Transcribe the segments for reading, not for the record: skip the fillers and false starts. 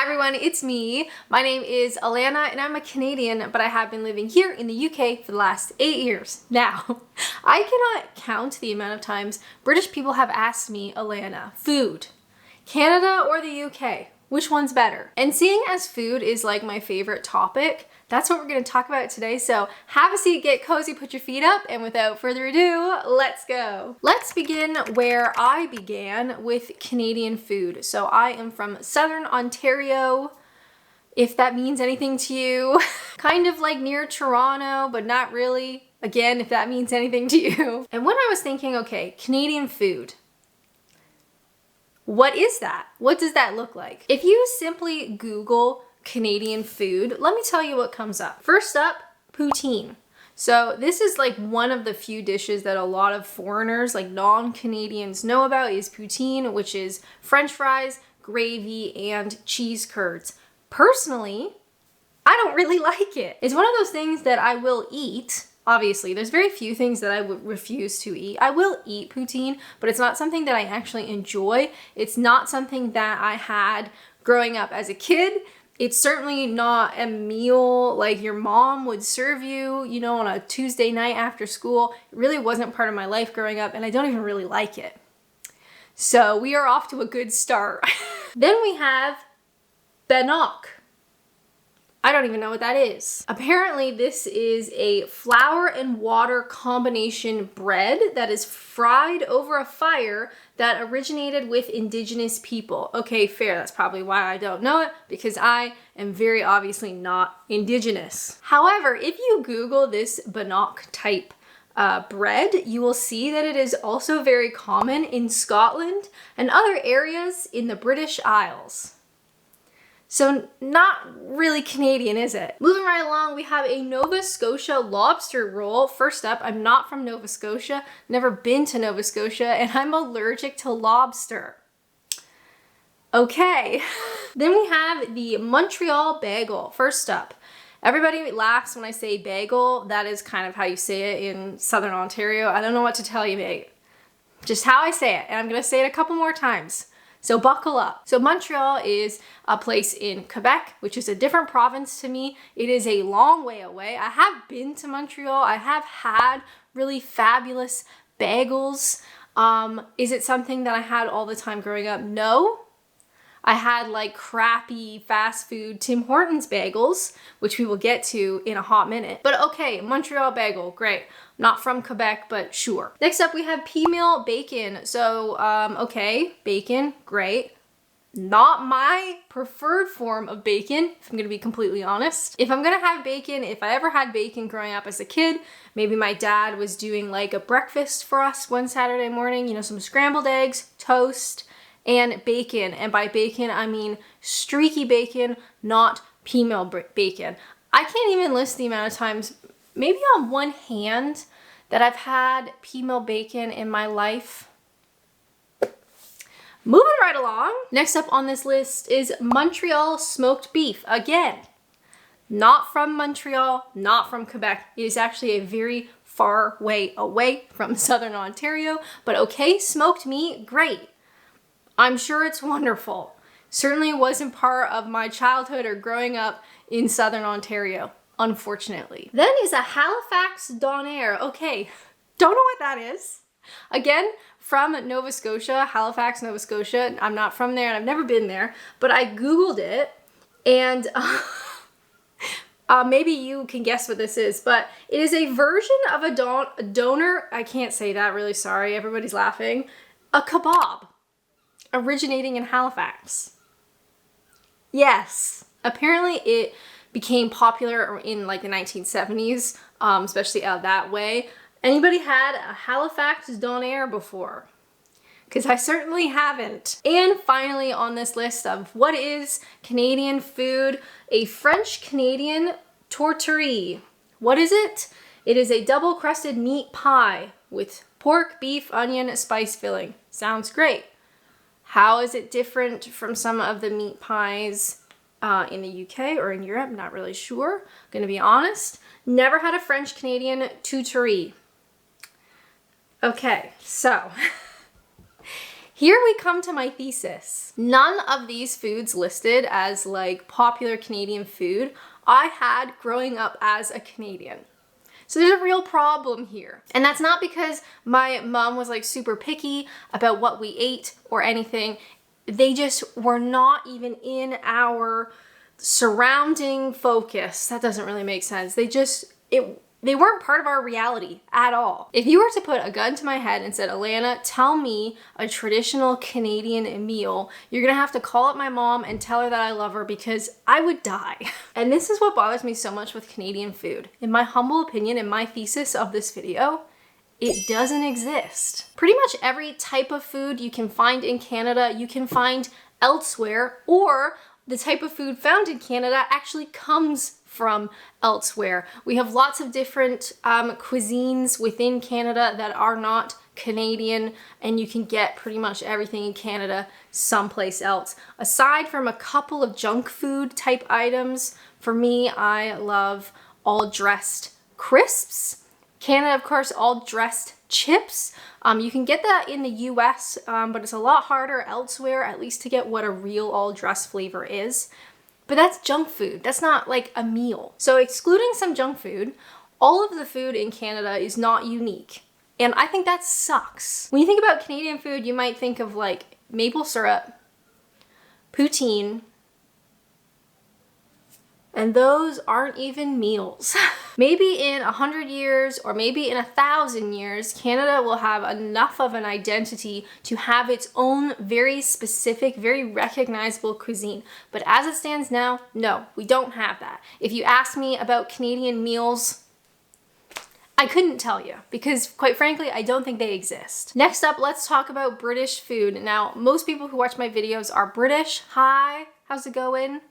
everyone, it's me. My name is Alanna and I'm a Canadian, but I have been living here in the UK for the last 8 years. Now, I cannot count the amount of times British people have asked me, Alanna, food, Canada or the UK? Which one's better? And seeing as food is like my favorite topic, that's what we're going to talk about today. So have a seat, get cozy, put your feet up, and without further ado, let's go. Let's begin where I began with Canadian food. So I am from Southern Ontario, if that means anything to you. Kind of like near Toronto, but not really. Again, if that means anything to you. And when I was thinking, okay, Canadian food, what is that? What does that look like? If you simply Google Canadian food, let me tell you what comes up. First up, poutine. So this is like one of the few dishes that a lot of foreigners, like non-Canadians, know about is poutine, which is French fries, gravy, and cheese curds. Personally, I don't really like it. It's one of those things that I will eat. Obviously, there's very few things that I would refuse to eat. I will eat poutine, but it's not something that I actually enjoy. It's not something that I had growing up as a kid. It's certainly not a meal like your mom would serve you, you know, on a Tuesday night after school. It really wasn't part of my life growing up, and I don't even really like it. So we are off to a good start. Then we have bannock. I don't even know what that is. Apparently this is a flour and water combination bread that is fried over a fire that originated with indigenous people. Okay, fair, that's probably why I don't know it, because I am very obviously not indigenous. However, if you Google this bannock type bread, you will see that it is also very common in Scotland and other areas in the British Isles. So not really Canadian, is it? Moving right along, we have a Nova Scotia lobster roll. First up, I'm not from Nova Scotia, never been to Nova Scotia, and I'm allergic to lobster. Okay. Then we have the Montreal bagel. First up, everybody laughs when I say bagel. That is kind of how you say it in Southern Ontario. I don't know what to tell you, mate. Just how I say it, and I'm gonna say it a couple more times. So buckle up. So Montreal is a place in Quebec, which is a different province to me. It is a long way away. I have been to Montreal. I have had really fabulous bagels. Is it something that I had all the time growing up? No. I had like crappy fast food Tim Hortons bagels, which we will get to in a hot minute. But okay, Montreal bagel, great. Not from Quebec, but sure. Next up, we have pea meal bacon. So, okay, bacon, great. Not my preferred form of bacon, if I'm gonna be completely honest. If I'm gonna have bacon, if I ever had bacon growing up as a kid, maybe my dad was doing like a breakfast for us one Saturday morning, you know, some scrambled eggs, toast, and bacon. And by bacon, I mean streaky bacon, not pea meal bacon. I can't even list the amount of times, maybe on one hand, that I've had pea meal bacon in my life. Moving right along. Next up on this list is Montreal smoked beef. Again, not from Montreal, not from Quebec. It is actually a very far way away from Southern Ontario, but okay, smoked meat, great. I'm sure it's wonderful. Certainly wasn't part of my childhood or growing up in Southern Ontario, unfortunately. Then is a Halifax donair. Okay, don't know what that is. Again, from Nova Scotia, Halifax, Nova Scotia. I'm not from there and I've never been there, but I Googled it and maybe you can guess what this is, but it is a version of a doner. I can't say that, really sorry, everybody's laughing. A kebab. Originating in Halifax. Yes, apparently it became popular in like the 1970s, especially out that way. Anybody had a Halifax donair before? Because I certainly haven't. And finally on this list of what is Canadian food, a French Canadian tourterie. What is it? It is a double crusted meat pie with pork, beef, onion, spice filling. Sounds great. How is it different from some of the meat pies in the UK or in Europe? Not really sure. Gonna be honest. Never had a French Canadian tourterie. Okay, so here we come to my thesis. None of these foods listed as like popular Canadian food I had growing up as a Canadian. So there's a real problem here. And that's not because my mom was like super picky about what we ate or anything. They just were not even in our surrounding focus. That doesn't really make sense. They weren't part of our reality at all. If you were to put a gun to my head and said, Alanna, tell me a traditional Canadian meal, you're gonna have to call up my mom and tell her that I love her because I would die. And this is what bothers me so much with Canadian food. In my humble opinion, in my thesis of this video, it doesn't exist. Pretty much every type of food you can find in Canada, you can find elsewhere, or the type of food found in Canada actually comes from elsewhere. We have lots of different cuisines within Canada that are not Canadian, and you can get pretty much everything in Canada someplace else. Aside from a couple of junk food type items, for me, I love all dressed crisps. Canada, of course, all dressed chips. You can get that in the US, but it's a lot harder elsewhere, at least to get what a real all dressed flavor is. But that's junk food. That's not like a meal. So excluding some junk food, all of the food in Canada is not unique. And I think that sucks. When you think about Canadian food, you might think of like maple syrup, poutine, and those aren't even meals. Maybe in 100 years or maybe in 1,000 years, Canada will have enough of an identity to have its own very specific, very recognizable cuisine. But as it stands now, no, we don't have that. If you ask me about Canadian meals, I couldn't tell you because quite frankly, I don't think they exist. Next up, let's talk about British food. Now, most people who watch my videos are British. Hi, how's it going?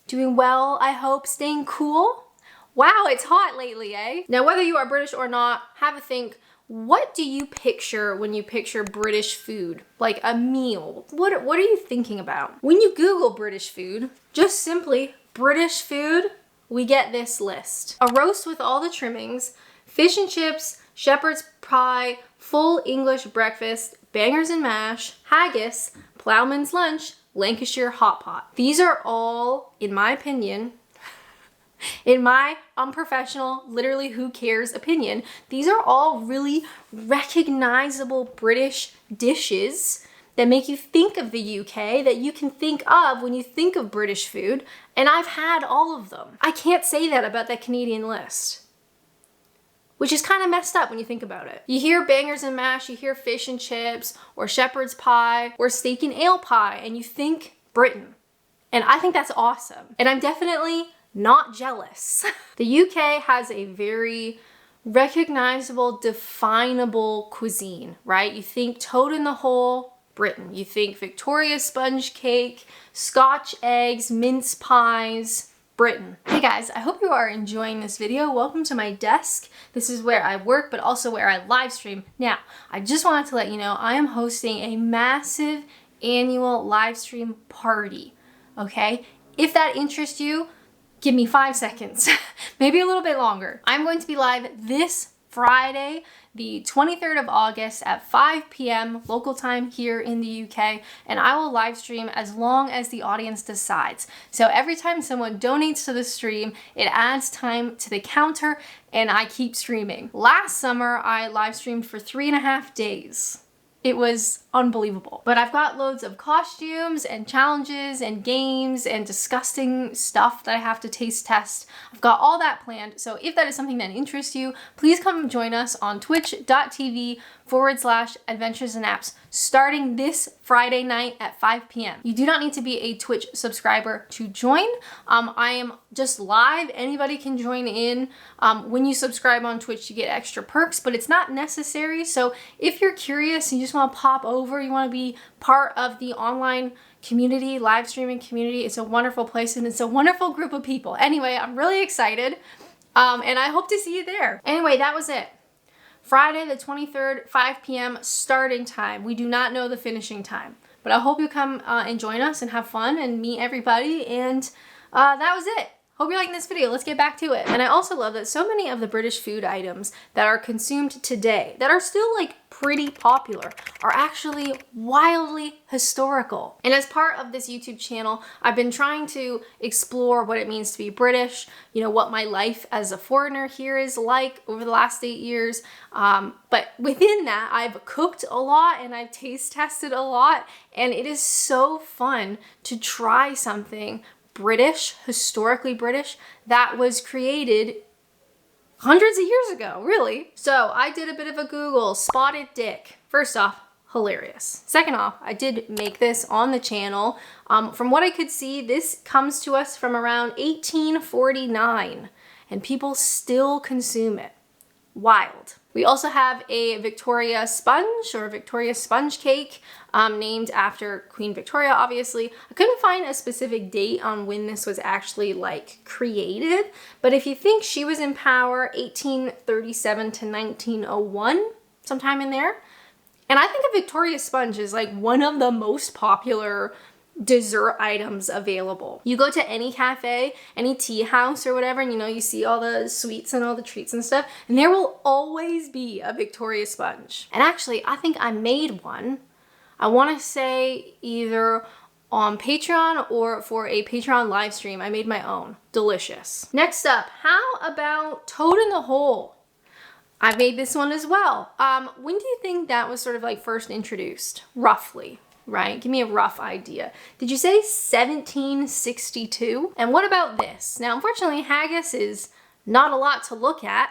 Doing well, I hope, staying cool. Wow, it's hot lately, eh? Now, whether you are British or not, have a think. What do you picture when you picture British food? Like a meal. What are you thinking about? When you Google British food, just simply British food, we get this list. A roast with all the trimmings, fish and chips, shepherd's pie, full English breakfast, bangers and mash, haggis, ploughman's lunch, Lancashire hot pot. These are all, in my opinion, in my unprofessional, literally who cares opinion, these are all really recognizable British dishes that make you think of the UK, that you can think of when you think of British food, and I've had all of them. I can't say that about that Canadian list, which is kind of messed up when you think about it. You hear bangers and mash, you hear fish and chips, or shepherd's pie, or steak and ale pie, and you think Britain. And I think that's awesome. And I'm definitely not jealous. The UK has a very recognizable, definable cuisine, right? You think toad in the hole, Britain. You think Victoria sponge cake, Scotch eggs, mince pies, Britain. Hey guys, I hope you are enjoying this video. Welcome to my desk. This is where I work, but also where I live stream. Now, I just wanted to let you know I am hosting a massive annual live stream party, okay? If that interests you, give me 5 seconds, maybe a little bit longer. I'm going to be live this Friday, the 23rd of August at 5 p.m. local time here in the UK, and I will live stream as long as the audience decides. So every time someone donates to the stream, it adds time to the counter and I keep streaming. Last summer, I live streamed for 3.5 days. It was unbelievable. But I've got loads of costumes and challenges and games and disgusting stuff that I have to taste test. I've got all that planned. So if that is something that interests you, please come join us on twitch.tv/Adventures and Apps starting this Friday night at 5 p.m. You do not need to be a Twitch subscriber to join. I am just live. Anybody can join in. When you subscribe on Twitch, you get extra perks, but it's not necessary. So if you're curious and you just want to pop over, you want to be part of the online community, live streaming community, it's a wonderful place and it's a wonderful group of people. Anyway, I'm really excited and I hope to see you there. Anyway, that was it. Friday the 23rd, 5 p.m. starting time. We do not know the finishing time, but I hope you come and join us and have fun and meet everybody, and that was it. hope you're liking this video. Let's get back to it. And I also love that so many of the British food items that are consumed today, that are still like pretty popular, are actually wildly historical. And as part of this YouTube channel, I've been trying to explore what it means to be British, you know, what my life as a foreigner here is like over the last 8 years. But within that, I've cooked a lot and I've taste tested a lot, and it is so fun to try something British, historically British, that was created hundreds of years ago, really. So I did a bit of a Google, spotted dick. First off, hilarious. Second off, I did make this on the channel. From what I could see, this comes to us from around 1849, and people still consume it. Wild. We also have a Victoria sponge, or Victoria sponge cake, named after Queen Victoria, obviously. I couldn't find a specific date on when this was actually like created, but if you think she was in power, 1837 to 1901, sometime in there. And I think a Victoria sponge is like one of the most popular dessert items available. You go to any cafe, any tea house or whatever, and you know, you see all the sweets and all the treats and stuff, and there will always be a Victoria sponge. And actually, I think I made one. I want to say either on Patreon or for a Patreon live stream. I made my own. Delicious. Next up, how about toad in the hole? I made this one as well. When do you think that was sort of like first introduced, roughly? Right? Give me a rough idea. Did you say 1762? And what about this? Now, unfortunately, haggis is not a lot to look at.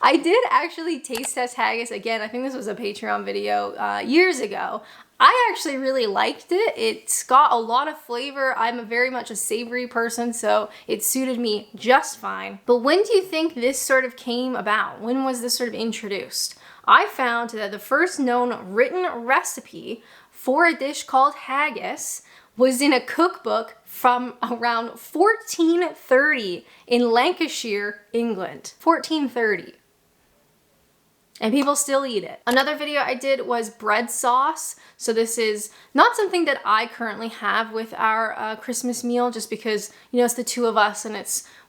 I did actually taste test haggis again. I think this was a Patreon video years ago. I actually really liked it. It's got a lot of flavor. I'm very much a savory person, so it suited me just fine. But when do you think this sort of came about? When was this sort of introduced? I found that the first known written recipe for a dish called haggis was in a cookbook from around 1430 in Lancashire, England. 1430. And people still eat it. Another video I did was bread sauce. So this is not something that I currently have with our Christmas meal, just because, you know, it's the two of us and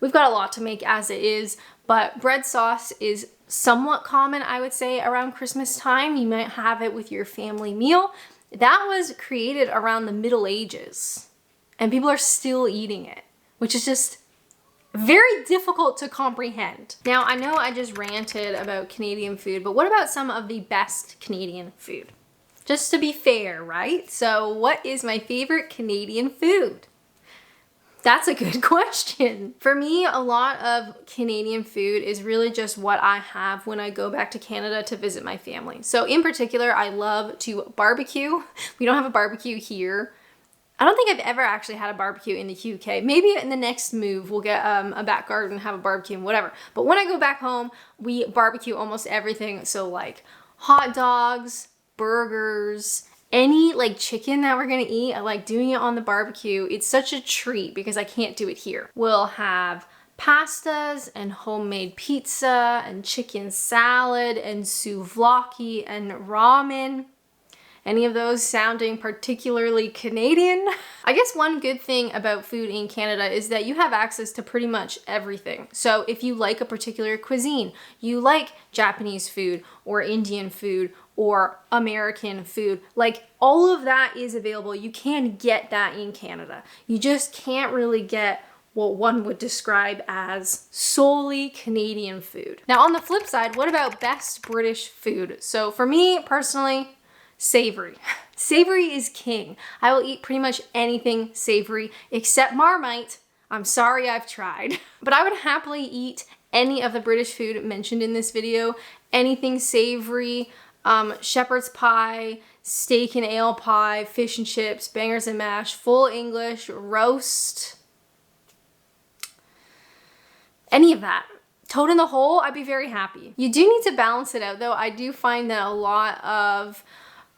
we've got a lot to make as it is. But bread sauce is somewhat common, I would say, around Christmas time. You might have it with your family meal. That was created around the Middle Ages, and people are still eating it, which is just very difficult to comprehend. Now, I know I just ranted about Canadian food, but what about some of the best Canadian food? Just to be fair, right? So what is my favorite Canadian food? That's a good question. For me, a lot of Canadian food is really just what I have when I go back to Canada to visit my family. So in particular, I love to barbecue. We don't have a barbecue here. I don't think I've ever actually had a barbecue in the UK. Maybe in the next move, we'll get a back garden, have a barbecue and whatever. But when I go back home, we barbecue almost everything. So like hot dogs, burgers, any like chicken that we're gonna eat, I like doing it on the barbecue. It's such a treat because I can't do it here. We'll have pastas and homemade pizza and chicken salad and souvlaki and ramen. Any of those sounding particularly Canadian? I guess one good thing about food in Canada is that you have access to pretty much everything. So if you like a particular cuisine, you like Japanese food or Indian food or American food, like all of that is available. You can get that in Canada. You just can't really get what one would describe as solely Canadian food. Now on the flip side, what about best British food? So for me personally, savory. Savory is king. I will eat pretty much anything savory except Marmite. I'm sorry, I've tried. But I would happily eat any of the British food mentioned in this video. Anything savory, shepherd's pie, steak and ale pie, fish and chips, bangers and mash, full English, roast, any of that. Toad in the hole, I'd be very happy. You do need to balance it out though. I do find that a lot of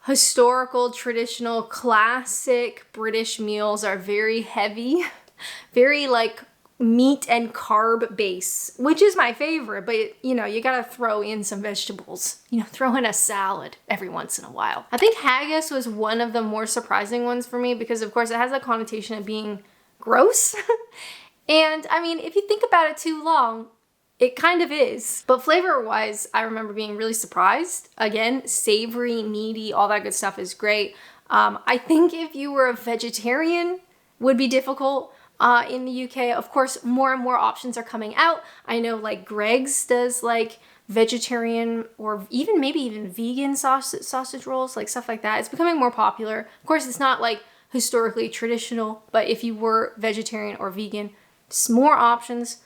historical, traditional, classic British meals are very heavy, very like meat and carb base, which is my favorite, but you know, you gotta throw in some vegetables, you know, throw in a salad every once in a while. I think haggis was one of the more surprising ones for me because of course it has a connotation of being gross. And I mean, if you think about it too long, it kind of is. But flavor-wise, I remember being really surprised. Again, savory, meaty, all that good stuff is great. I think if you were a vegetarian, would be difficult in the UK. Of course, more and more options are coming out. I know like Greg's does like vegetarian or even maybe even vegan sausage rolls, like stuff like that. It's becoming more popular. Of course, it's not like historically traditional, but if you were vegetarian or vegan, just more options.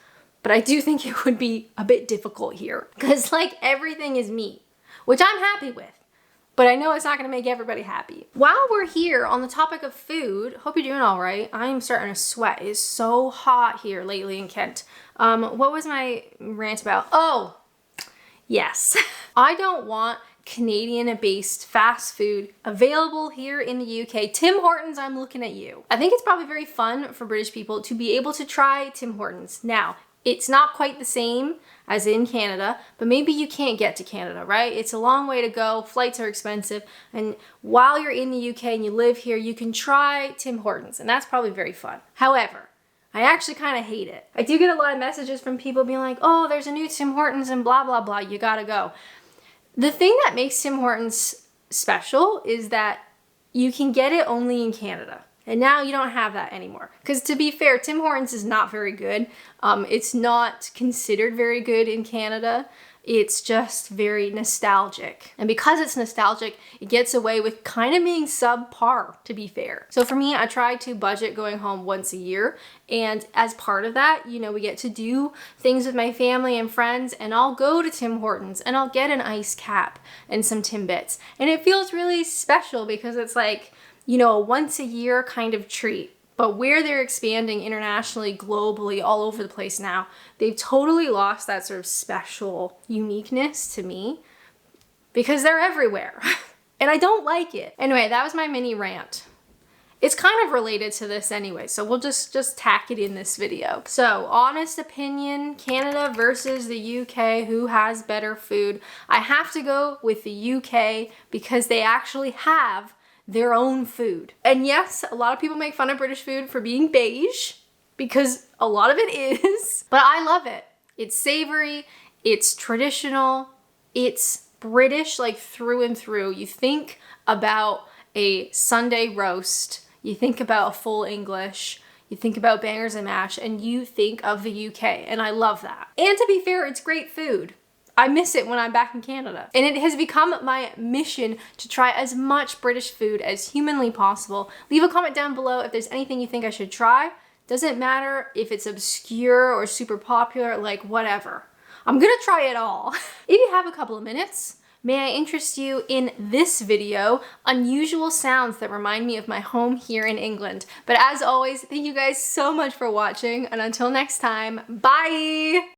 But I do think it would be a bit difficult here because like everything is meat, which I'm happy with. But I know it's not gonna make everybody happy. While we're here on the topic of food, hope you're doing all right. I'm starting to sweat. It's so hot here lately in Kent. What was my rant about? Oh, yes. I don't want Canadian-based fast food available here in the UK. Tim Hortons, I'm looking at you. I think it's probably very fun for British people to be able to try Tim Hortons. Now, it's not quite the same as in Canada, but maybe you can't get to Canada, right? It's a long way to go, flights are expensive, and while you're in the UK and you live here, you can try Tim Hortons, and that's probably very fun. However, I actually kind of hate it. I do get a lot of messages from people being like, oh, there's a new Tim Hortons and blah, blah, blah, you gotta go. The thing that makes Tim Hortons special is that you can get it only in Canada. And now you don't have that anymore. Because to be fair, Tim Hortons is not very good. It's not considered very good in Canada. It's just very nostalgic. And because it's nostalgic, it gets away with kind of being subpar, to be fair. So for me, I try to budget going home once a year. And as part of that, you know, we get to do things with my family and friends, and I'll go to Tim Hortons and I'll get an ice cap and some Timbits. And it feels really special because it's like, you know, a once a year kind of treat. But where they're expanding internationally, globally, all over the place now, they've totally lost that sort of special uniqueness to me because they're everywhere. And I don't like it. Anyway, that was my mini rant. It's kind of related to this anyway, so we'll just tack it in this video. So, honest opinion, Canada versus the UK, who has better food? I have to go with the UK because they actually have their own food. And yes, a lot of people make fun of British food for being beige because a lot of it is, but I love it. It's savory, it's traditional, it's British like through and through. You think about a Sunday roast, you think about a full English, you think about bangers and mash, and you think of the UK, and I love that. And to be fair, it's great food. I miss it when I'm back in Canada. And it has become my mission to try as much British food as humanly possible. Leave a comment down below if there's anything you think I should try. Doesn't matter if it's obscure or super popular, like whatever. I'm gonna try it all. If you have a couple of minutes, may I interest you in this video, unusual sounds that remind me of my home here in England. But as always, thank you guys so much for watching, and until next time, bye!